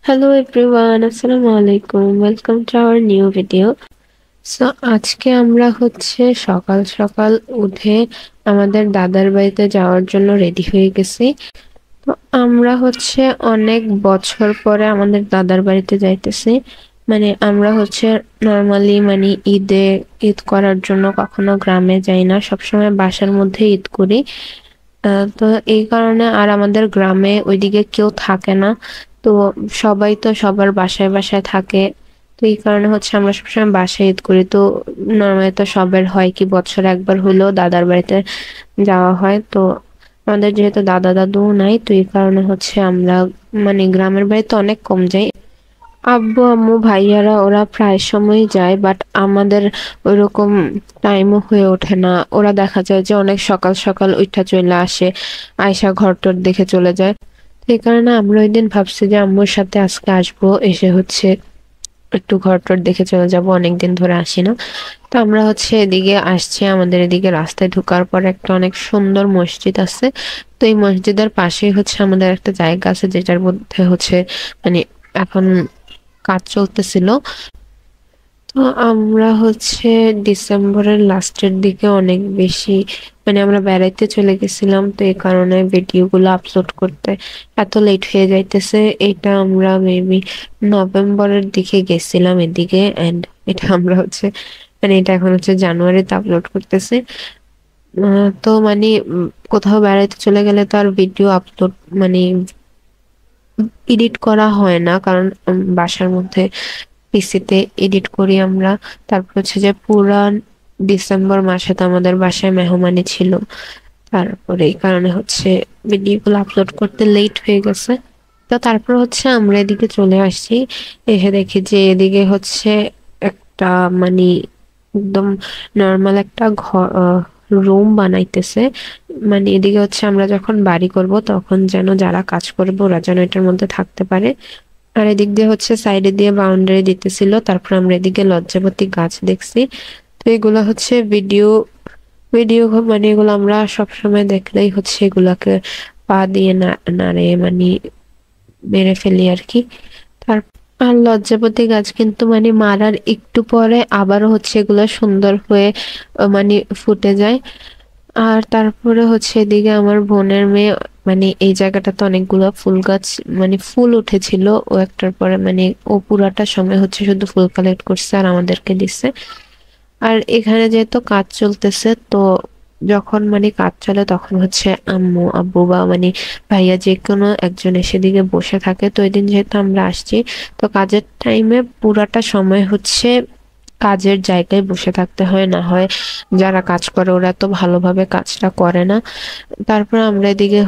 Hello everyone, Assalamu alaikum. Welcome to our new video. So আজকে আমরা সকাল সকাল উঠে আমাদের দাদার বাড়িতে যাওয়ার জন্য রেডি হয়ে গেছি। তো আমরা অনেক বছর পরে আমাদের দাদার বাড়িতে যাইতেছি। আমরা নর্মালি ঈদ করার জন্য কখনো গ্রামে যাই না, সবসময় বাসার মধ্যে ঈদ করি। তো এই কারণে আর আমাদের গ্রামে ওইদিকে কেউ থাকে না। তো সবাই তো সবার বাসায় বাসায় থাকে। তো এই কারণে আমরা সবসময় বাসায় ঈদ করি। তো নর্মালি তো সবার হয় কি বছরে একবার হলেও দাদার বাড়িতে যাওয়া হয়। তো আমাদের যেহেতু দাদা দাদু নাই, তো এই কারণে আমরা গ্রামের বাড়িতে অনেক কম যাই। আব্বু আম্মু ভাইয়ারা ওরা প্রায় সময় যায়, বাট আমাদের ওইরকম টাইমও হয়ে ওঠে না। ওরা দেখা যায় যে অনেক সকাল সকাল উঠা চলে আসে, আয়সা ঘর টর দেখে চলে যায়। এই কারণে আমরা ওই দিন ভাবছি যে আম্মুর সাথে আজকে আসবো, এসে একটু ঘর টর দেখে চলে যাব, অনেকদিন ধরে আসি না। তো আমরা এদিকে আসছি। আমাদের এদিকে রাস্তায় ঢোকার পর একটা অনেক সুন্দর মসজিদ আছে। তো এই মসজিদের পাশেই আমাদের একটা জায়গা আছে, যেটার মধ্যে মানে এখন কাজ চলতেছিল। তো আমরা ডিসেম্বরের লাস্টের দিকে অনেক বেশি আমরা বেড়াইতে চলে গেছিলাম। তো এই কারণে ভিডিও গুলো আপলোড করতে এত লেট হয়ে যাইতেছে। এটা আমরা মেবি নভেম্বরের দিকে গেছিলাম এদিকে, এন্ড এটা আমরা এটা এখন জানুয়ারিতে আপলোড করতেছি। তো কোথাও বেড়াইতে চলে গেলে তো আর ভিডিও আপলোড এডিট করা হয় না, কারণ বাসার মধ্যে পিসিতে এডিট করি আমরা। তারপর যে পুরা ডিসেম্বর মাসে তো আমাদের বাসায় মেহমানি ছিল। তারপরে এই কারণে ভিডিওগুলো আপলোড করতে লেট হয়ে গেছে। তো তারপর আমরা এদিকে চলে আসছি। এসে দেখি যে এদিকে একটা মানে একদম নর্মাল একটা ঘর, রুম বানাইতেছে। এদিকে আমরা যখন বাড়ি করব তখন যেন যারা কাজ করবে ওরা যেন এটার মধ্যে থাকতে পারে। আর এদিক দিয়ে সাইডে দিয়ে বাউন্ডারি দিতেছিল। তারপর আমরা এদিকে লজ্জাপতি গাছ দেখছি। তো এগুলা ভিডিও ভিডিও এগুলো আমরা সবসময় দেখলেই এগুলাকে পা দিয়ে নাড়ে মেরে ফেলি আর কি। তার আর লজ্জাপতি গাছ কিন্তু মারার একটু পরে আবারও এগুলো সুন্দর হয়ে ফুটে যায়। আর তারপরে এদিকে আমার বোনের মেয়ে এই জায়গাটাতে অনেকগুলো ফুল গাছ ফুল উঠেছিল। ও একটার পরে ও পুরাটা সময় শুধু ফুল কালেক্ট করছে আর আমাদেরকে দিচ্ছে। আর এখানে যেহেতু কাজ চলতেছে, তো যখন কাজ চলে তখন আম্মু আব্বু বা ভাইয়া যে কোনো একজন এসে দিকে বসে থাকে। তো এদিন যেহেতু আমরা আসছি, তো কাজের টাইমে পুরাটা সময় কাজের জায়গায় বসে থাকতে হয়, না হয় যারা কাজ করে ওরা তো ভালোভাবে কাজটা করে না। তারপর আমরা এদিকে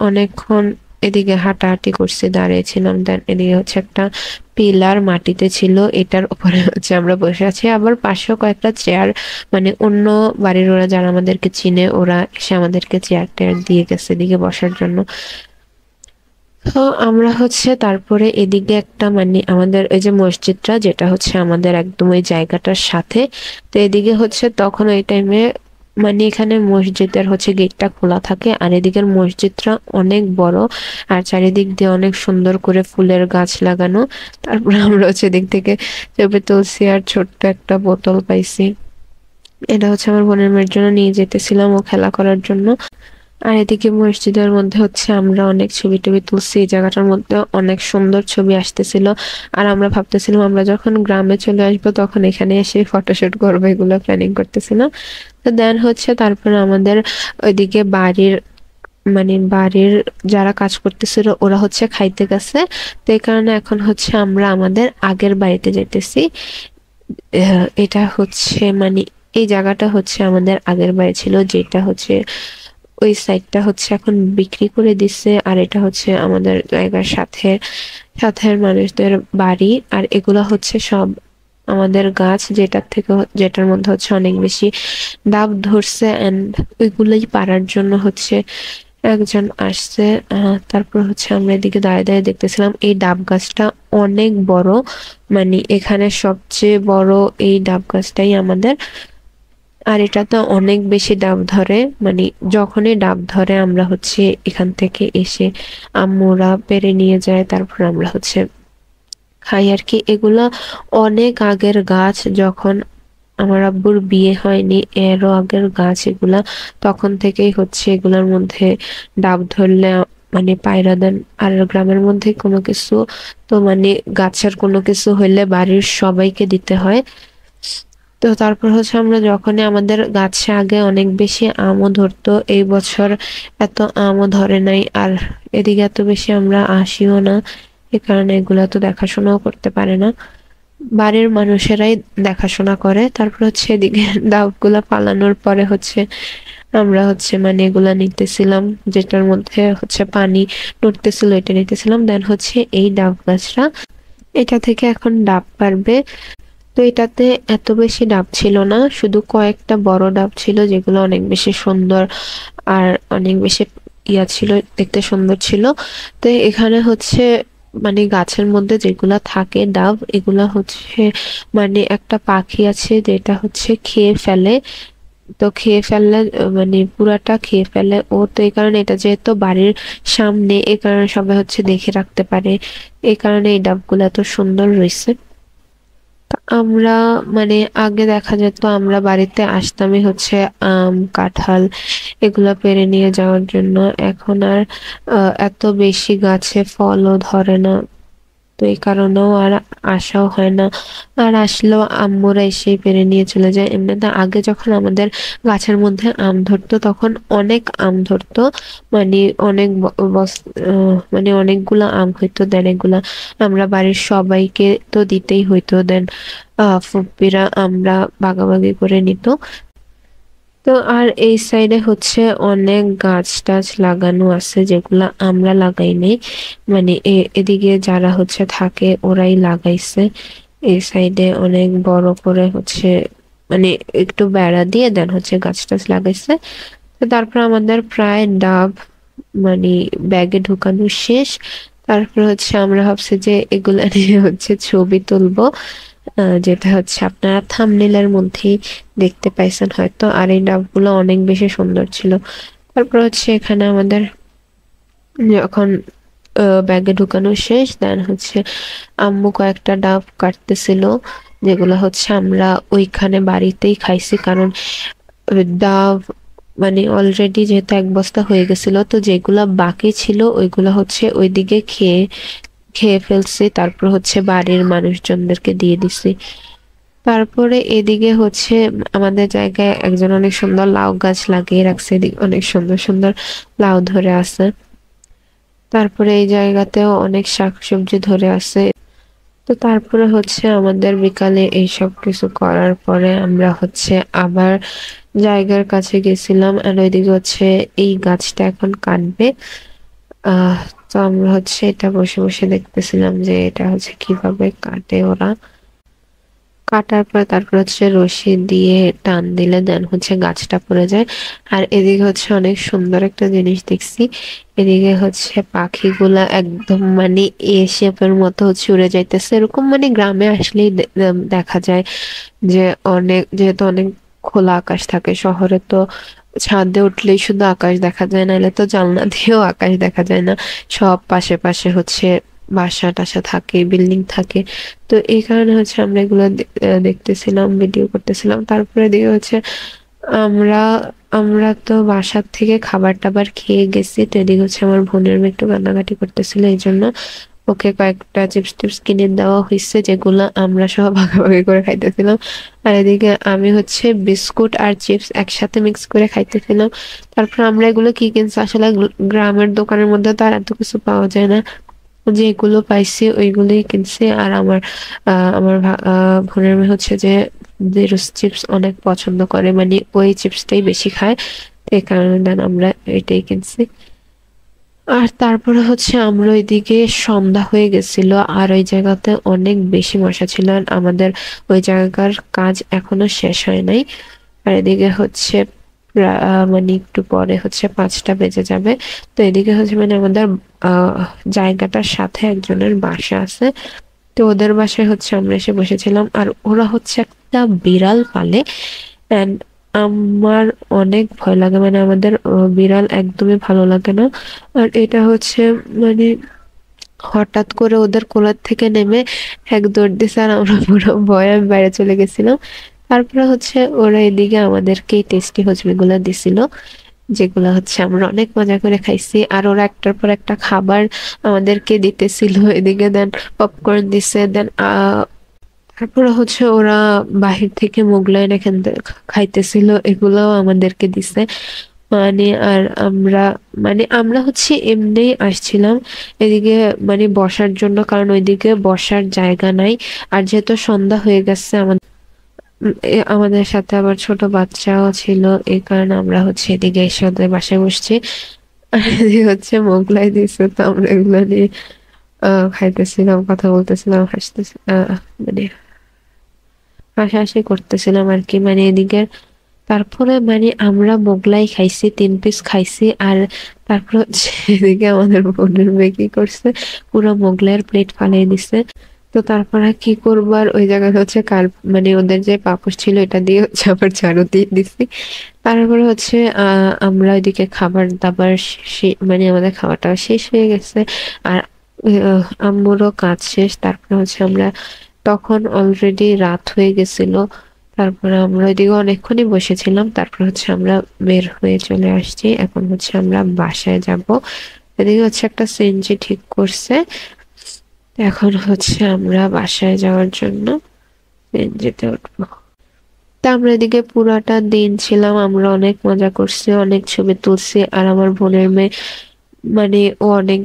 অনেকক্ষণ এদিকে হাঁটাহাঁটি করছি, দাঁড়িয়েছিলাম। দেন এদিকে একটা পিলার মাটিতে ছিল, এটার উপরে আমরা বসে আছি। আবার পাশেও কয়েকটা চেয়ার, অন্য বাড়ির ওরা যারা আমাদেরকে চিনে ওরা এসে আমাদেরকে চেয়ার টেয়ার দিয়ে গেছে এদিকে বসার জন্য। তো আমরা তারপরে এদিকে একটা আমাদের ওই যে মসজিদটা, যেটা আমাদের একদম ওই জায়গাটার সাথে। তো এদিকে তখন ওই টাইমে এখানে মসজিদের গেটটা খোলা থাকে, আর এদিকের মসজিদটা অনেক বড়, আর চারিদিক দিয়ে অনেক সুন্দর করে ফুলের গাছ লাগানো। তারপরে আমরা এদিক থেকে ছবি তুলছি, আর ছোট্ট একটা বোতল পাইছি। এটা আমার বোনের মেয়ের জন্য নিয়ে যেতেছিলাম ও খেলা করার জন্য। আর এদিকে মসজিদের মধ্যে আমরা অনেক ছবি টবি তুলছি। এই জায়গাটার মধ্যে অনেক সুন্দর ছবি আসতেছিল। আর আমরা ভাবতেছিলাম আমরা যখন গ্রামে চলে আসবো তখন এখানে এসে ফটোশুট করবো, এগুলো প্ল্যানিং করতেছিলাম। তো দেন তারপরে আমাদের ওইদিকে বাড়ির যারা কাজ করতেছিল ওরা খাইতে গেছে। তো এই কারণে এখন আমরা আমাদের আগের বাড়িতে যেতেছি। এটা এই জায়গাটা আমাদের আগের বাড়ি ছিল, যেটা ওই সাইডটা এখন বিক্রি করে দিচ্ছে। আর এটা আমাদের জায়গার সাথে সাথের মানুষদের বাড়ি। আর এগুলা সব আমাদের গাছ, যেটার মধ্যে অনেক বেশি ডাব ধরছে, এন্ড ওইগুলাই পাড়ার জন্য একজন আসছে। তারপর আমরা এদিকে দাঁড়িয়ে দাঁড়িয়ে দেখতেছিলাম। এই ডাব গাছটা অনেক বড়, এখানে সবচেয়ে বড় এই ডাব গাছটাই আমাদের। আর এটা তো অনেক বেশি ডাব ধরে, যখনই ডাব ধরে আমরা এখান থেকে এসে আম্মুরা পেরে নিয়ে যায়। তারপর আমরা খাই আর কি। এগুলা অনেক আগের গাছ, যখন আমার আব্বুর বিয়ে হয়নি এরও আগের গাছ এগুলা। তখন থেকেই হচ্ছে এগুলার মধ্যে ডাব ধরলে মানে পায়রা দেন। আর গ্রামের মধ্যে কোনো কিছু তো মানে গাছের কোনো কিছু হইলে বাড়ির সবাইকে দিতে হয়। তো তারপর হচ্ছে আমরা যখনই আমাদের গাছে আগে অনেক বেশি আমও ধরতো, এই বছর এত আমও ধরে নাই। আর এদিকে এত বেশি আমরা আসিও না, এ কারণে এগুলা তো দেখাশোনাও করতে পারে না, বাড়ির মানুষেরাই দেখাশোনা করে। তারপর হচ্ছে এদিকে ডাবগুলা পালানোর পরে হচ্ছে আমরা হচ্ছে মানে এগুলা নিতেছিলাম, যেটার মধ্যে হচ্ছে পানি নড়তেছিল এটা নিতেছিলাম। দেন হচ্ছে এই ডাব গাছটা, এটা থেকে এখন ডাব পারবে। তো এটাতে এত বেশি ডাব ছিল না, শুধু কয়েকটা বড় ডাব ছিল যেগুলো অনেক বেশি সুন্দর আর অনেক বেশি ছিল, দেখতে সুন্দর ছিল। তো এখানে হচ্ছে মানে গাছের মধ্যে যেগুলা থাকে ডাব, এগুলা হচ্ছে মানে একটা পাখি আছে যেটা হচ্ছে খেয়ে ফেলে। তো খেয়ে ফেললে মানে পুরাটা খেয়ে ফেলে ও। তো এই কারণে এটা যেহেতু বাড়ির সামনে, এই কারণে সবাই হচ্ছে দেখে রাখতে পারে, এই কারণে এই ডাবগুলা এত সুন্দর রয়েছে। আমরা মানে আগে দেখা যেত আমরা বাড়িতে আসতামই হচ্ছে আম, কাঁঠাল এগুলা পেড়ে নিয়ে যাওয়ার জন্য। এখন আর এত বেশি গাছে ফলও ধরে না, তো এই কারণেও আর আসাও হয় না। আর আসলেও আম্মুরা এসে পেড়ে নিয়ে চলে যায়। এমনিতে আগে যখন আমাদের গাছের মধ্যে আম ধরতো তখন অনেক আম ধরতো, মানে অনেক মানে অনেকগুলা আম হইতো। দেন এগুলা আমরা বাড়ির সবাইকে তো দিতেই হইতো। দেন ফুপ্পিরা আমরা ভাগাভাগি করে নিত। তো আর এই সাইডে হচ্ছে অনেক গাছ টাছ লাগানো আছে যেগুলা আমরা লাগাই নাই, মানে এদিকে যারা হচ্ছে থাকে ওরাই লাগাইছে। এই সাইডে অনেক বড় করে হচ্ছে মানে একটু বেড়া দিয়ে দেন হচ্ছে গাছ টাছ লাগাইছে। তো তারপর আমাদের প্রায় ডাব মানে ব্যাগে ঢুকানো শেষ। তারপর হচ্ছে আমরা ভাবছি যে এগুলা নিয়ে হচ্ছে ছবি তুলবো, যেটা হচ্ছে আপনারা থাম্বনেইলের মধ্যেই দেখতে পাইছেন হয়তো। আর এই ডাবগুলো অনেক বেশি সুন্দর ছিল। তারপর হচ্ছে এখানে আমাদের যখন ব্যাগে ঢুকানো শেষ, দেন হচ্ছে আম্মু কয়েকটা ডাব কাটতেছিল, যেগুলো হচ্ছে আমরা ওইখানে বাড়িতেই খাইছি। কারণ ডাব মানে অলরেডি যেহেতু এক বস্তা হয়ে গেছিল, তো যেগুলা বাকি ছিল ওইগুলা হচ্ছে ওইদিকে খেয়ে খেয়ে ফেলছি। তারপর হচ্ছে বাড়ির মানুষজনদেরকে দিয়ে দিছি। তারপরে এদিকে হচ্ছে আমাদের জায়গায় একজন অনেক সুন্দর লাউ গাছ লাগিয়ে রাখছে, এদিকে অনেক সুন্দর সুন্দর লাউ ধরে আছে। তারপরে এই জায়গাতেও অনেক শাকসবজি ধরে আছে। তো তারপরে হচ্ছে আমাদের বিকালে এইসব কিছু করার পরে আমরা হচ্ছে আবার জায়গার কাছে গেছিলাম। আর ওইদিকে হচ্ছে এই গাছটা এখন কাটবে। আহ তো আমরা হচ্ছে এটা বসে বসে দেখতেছিলাম যে এটা হচ্ছে কিভাবে কাটে ওরা। কাটার পর তারপর হচ্ছে রশি দিয়ে টান দিলে দেন হচ্ছে গাছটা পড়ে যায়। আর এদিকে হচ্ছে অনেক সুন্দর একটা জিনিস দেখছি, এদিকে হচ্ছে পাখিগুলা একদম মানে এ শেপের মতো হচ্ছে উড়ে যাইতেছে। এরকম মানে গ্রামে আসলেই দেখা যায় যে অনেক, যেহেতু অনেক খোলা আকাশ থাকে। শহরে তো ছাদে উঠলেই শুধু আকাশ দেখা যায়, নাহলে তো জানলা দিয়েও আকাশ দেখা যায় না। সব পাশে পাশে হচ্ছে বাসা টাসা থাকে, বিল্ডিং থাকে। তো এই কারণে হচ্ছে আমরা এগুলো দেখতেছিলাম, ভিডিও করতেছিলাম। তারপরে দিয়ে হচ্ছে আমরা আমরা তো বাসার থেকে খাবার টাবার খেয়ে গেছি। তো এদিকে হচ্ছে আমার বোনের মেয়ে একটু কান্নাকাটি করতেছিল, এই জন্য ওকে কয়েকটা চিপস টিপস কিনে দেওয়া হয়েছে, যেগুলো আমরা সহ ভাগাভাগি করে খাইতেছিলাম। আর এদিকে আমি হচ্ছে বিস্কুট আর চিপস একসাথে মিক্স করে খাইতেছিলাম। তারপর আমরা এগুলো কি কিনছি আসলে, গ্রামের দোকানের মধ্যে তো আর এত কিছু পাওয়া যায় না, যেগুলো পাইছি ওইগুলোই কিনছি। আর আমার বোনের মেয়ে হচ্ছে যে জিরোস চিপস অনেক পছন্দ করে, মানে ওই চিপসটাই বেশি খায়। তো এই কারণে দেন আমরা এটাই কিনছি। আর তারপরে হচ্ছে আমরা ওইদিকে সন্ধ্যা হয়ে গেছিল, আর ওই জায়গাতে অনেক বেশি মশা ছিল। আর আমাদের ওই জায়গার কাজ এখনো শেষ হয় নাই। আর এদিকে হচ্ছে মানে একটু পরে হচ্ছে 5টা বেজে যাবে। তো এদিকে হচ্ছে মানে আমাদের আহ জায়গাটার সাথে একজনের বাসা আছে। তো ওদের বাসায় হচ্ছে আমরা এসে বসেছিলাম। আর ওরা হচ্ছে একটা বিড়াল পালে, এন্ড আমার অনেক ভয় লাগে, মানে আমাদের বিড়াল একদমই ভালো লাগে না। আর এটা হচ্ছে মানে হঠাৎ করে ওদের কোলার থেকে নেমে এক দৌড় দিছে আর আমরা পুরো ভয়ে বাইরে চলে গেছিলাম। তারপরে হচ্ছে ওরা এদিকে আমাদেরকে টেস্টি হজমিগুলো দিছিল, যেগুলো হচ্ছে আমরা অনেক মজা করে খাইছি। আর ওরা একটার পর একটা খাবার আমাদেরকে দিতেছিল, এদিকে দেন পপকর্ন দিছে, দেন তারপরে হচ্ছে ওরা বাহির থেকে মোগলাই এনে খাইতেছিল, এগুলোও আমাদেরকে দিছে। আর আমরা হচ্ছে এমনি আসছিলাম এদিকে বসার জন্য, কারণ ওইদিকে বসার জায়গা নাই। আর যেহেতু সন্ধ্যা হয়ে গেছে, আমাদের সাথে আবার ছোট বাচ্চাও ছিল, এই কারণে আমরা হচ্ছে এদিকে এসে ওদের বাসায় বসছি। আর এদিকে হচ্ছে মোগলাই দিছে, তো আমরা এগুলো নিয়ে খাইতেছিলাম, কথা বলতেছিলাম, হাসতেছি, মানে হাসাহাসি করতেছিলাম আর কি। এদিকে তারপরে আমরা মোগলাই খাইছি, 3 পিস খাইছি। আর তারপর হচ্ছে এদিকে আমাদের বোনের মেয়ে কি করছে, পুরো মোগলাইয়ের প্লেট ফালিয়ে দিছে। তো তারপরে কি করবো, আর ওই জায়গায় হচ্ছে ওদের যে পাপোশ ছিল এটা দিয়ে হচ্ছে আবার ঝাড়ু দিয়ে দিছি। তারপরে হচ্ছে আমরা ওইদিকে খাবার দাবার আমাদের খাওয়াটা শেষ হয়ে গেছে। আর আম্মুরও কাজ শেষ। তারপরে হচ্ছে আমরা তখন অলরেডি রাত হয়ে গেছিল। তারপরে আমরা ওইদিকে অনেকক্ষণই বসেছিলাম, তারপর হচ্ছে আমরা বের হয়ে চলে আসছি। এখন হচ্ছে আমরা বাসায় যাব। এদিকে হচ্ছে একটা সিএনজি ঠিক করছে, এখন হচ্ছে আমরা বাসায় যাওয়ার জন্য সিএনজিতে উঠবো। তা আমরা এদিকে পুরাটা দিন ছিলাম, আমরা অনেক মজা করছি, অনেক ছবি তুলছি। আর আমার বোনের মেয়ে ও অনেক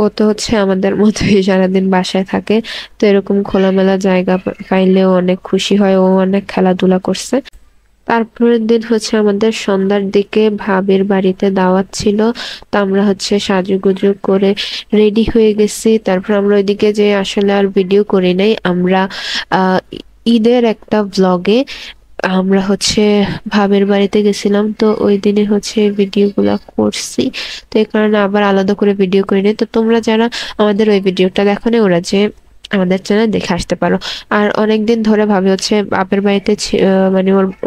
ও তো হচ্ছে আমাদের মতোই সারাদিন বাসায় থাকে, তো এরকম খোলামেলা জায়গা পাইলেও অনেক খুশি হয়, ও অনেক খেলাধুলা করছে। তারপরের দিন হচ্ছে আমাদের সন্ধ্যার দিকে ভাবির বাড়িতে দাওয়াত ছিল, তো আমরা হচ্ছে সাজুগুজু করে রেডি হয়ে গেছি। তারপর আমরা ওইদিকে যে আসলে আর ভিডিও করি নাই, আমরা আহ ঈদের একটা ব্লগে আমরা হচ্ছে ভাবের বাড়িতে গেছিলাম, তো ওই দিনে হচ্ছে ভিডিও গুলা করছি। তো এই কারণে আবার আলাদা করে ভিডিও করিনি। তো তোমরা যারা আমাদের ওই ভিডিওটা দেখো না, ওরা যে আমাদের চ্যানেল দেখে আসতে পারো। আর অনেকদিন ধরে ভাবে হচ্ছে বাপের বাড়িতে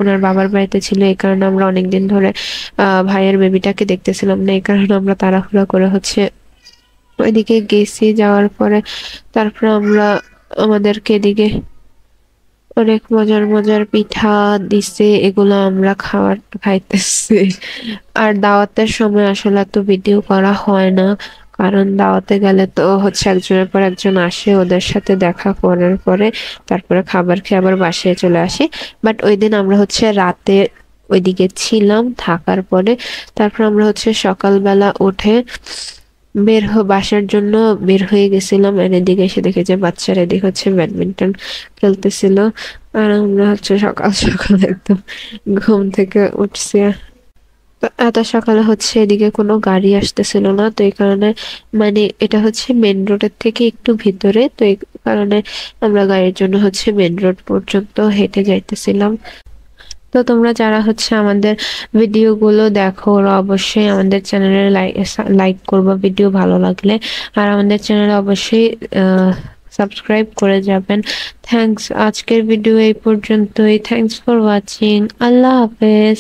ওনার বাবার বাড়িতে ছিল, এই কারণে আমরা অনেকদিন ধরে ভাইয়ের বেবিটাকে দেখতেছিলাম না, এই কারণে আমরা তাড়াহুড়া করে হচ্ছে ওইদিকে গেছি। যাওয়ার পরে তারপর আমরা আমাদেরকে এদিকে অনেক মজার মজার পিঠা দিছে, এগুলো আমরা খাইতেছি। আর দাওয়াতের সময় আসলে তো ভিডিও করা হয় না, কারণ দাওয়াতে গেলে তো হচ্ছে একজনের পর একজন আসে, ওদের সাথে দেখা করার পরে তারপরে খাবার খেয়ে আবার বাসায় চলে আসি। বাট ওই দিন আমরা হচ্ছে রাতে ওইদিকে ছিলাম, থাকার পরে তারপর আমরা হচ্ছে সকালবেলা উঠে বাসার জন্য বের হয়ে গেছিলাম। আর এদিকে এসে দেখে যে বাচ্চারা এদিকে হচ্ছে ব্যাডমিন্টন খেলতেছিল, আর আমরা হচ্ছে সকাল সকাল একদম ঘুম থেকে উঠছি। তো এত সকালে হচ্ছে এদিকে কোনো গাড়ি আসতেছিল না, তো এই কারণে এটা হচ্ছে মেন রোডের থেকে একটু ভিতরে, তো এই কারণে আমরা গাড়ির জন্য হচ্ছে মেন রোড পর্যন্ত হেঁটে যাইতেছিলাম। তো তোমরা যারা হচ্ছে আমাদের ভিডিও গুলো দেখো, ওরা অবশ্যই আমাদের চ্যানেলে লাইক করবে ভিডিও ভালো লাগলে, আর আমাদের চ্যানেলে অবশ্যই সাবস্ক্রাইব করে যাবেন। থ্যাংকস, আজকের ভিডিও এই পর্যন্তই। Thanks for watching. আল্লাহ হাফেজ।